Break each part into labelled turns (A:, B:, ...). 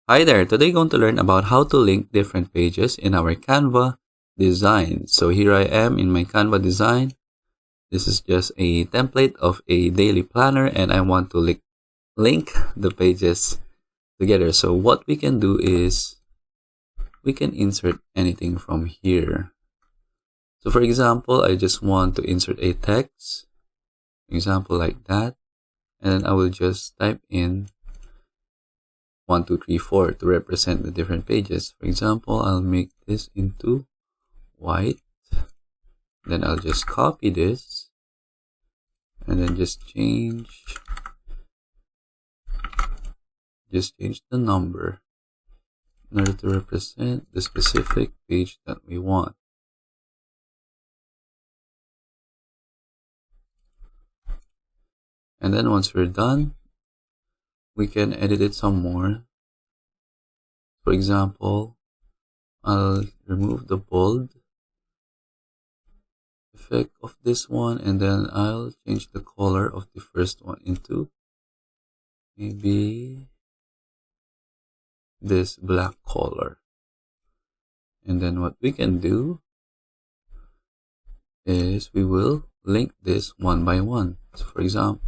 A: Hi there, today we're going to learn about how to link different pages in our Canva design. So here I am in my Canva design. This is just a template of a daily planner and I want to link the pages together. So what we can do is we can insert anything from here. So for example, I just want to insert a text, example like that, and then I will just type in 1, 2, 3, 4 to represent the different pages. For example, I'll make this into white. Then I'll just copy this and then just change the number in order to represent the specific page that we want. And then once we're done, we can edit it some more. For example, I'll remove the bold effect of this one, and then I'll change the color of the first one into maybe this black color. And then what we can do is we will link this one by one. So for example,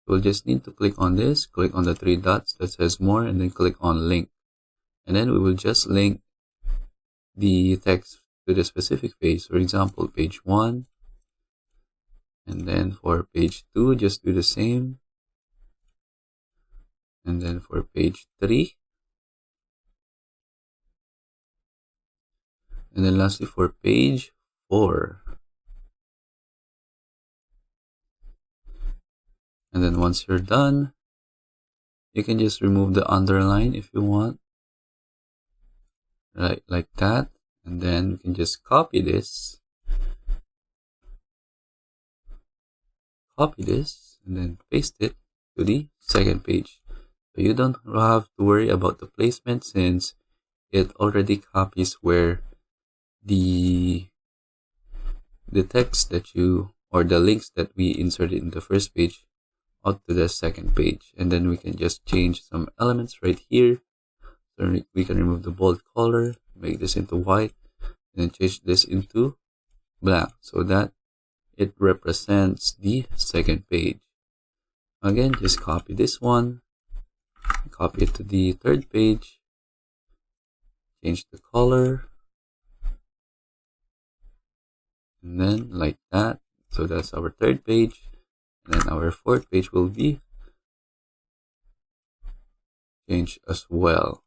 A: we'll just need to click on this, click on the 3 dots that says more, and then click on link. And then we will just link the text to the specific page. For example, page 1. And then for page 2, just do the same. And then for page 3. And then lastly for page 4. And then once you're done, you can just remove the underline if you want. Right, like that. And then you can just copy this. And then paste it to the second page. So you don't have to worry about the placement since it already copies where the text that you, or the links that we inserted in the first page out to the second page. And then we can just change some elements right here. So we can remove the bold color, make this into white, and then change this into black so that it represents the second page. Again, just copy this one, copy it to the third page, change the color, and then like that. So that's our third page. And then our fourth page will be changed as well.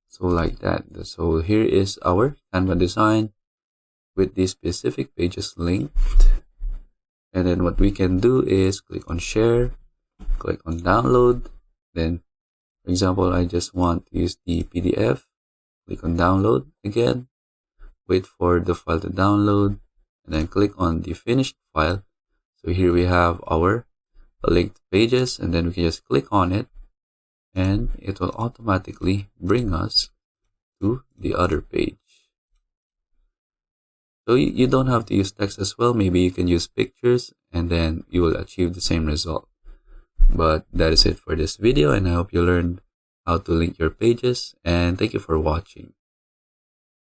A: So like that. So here is our Canva design with these specific pages linked. And then what we can do is click on share, click on download. Then for example, I just want to use the PDF, click on download again, wait for the file to download, and then click on the finished file. So here we have our linked pages, and then we can just click on it and it will automatically bring us to the other page. So you don't have to use text as well. Maybe you can use pictures and then you will achieve the same result. But that is it for this video, and I hope you learned how to link your pages, and thank you for watching.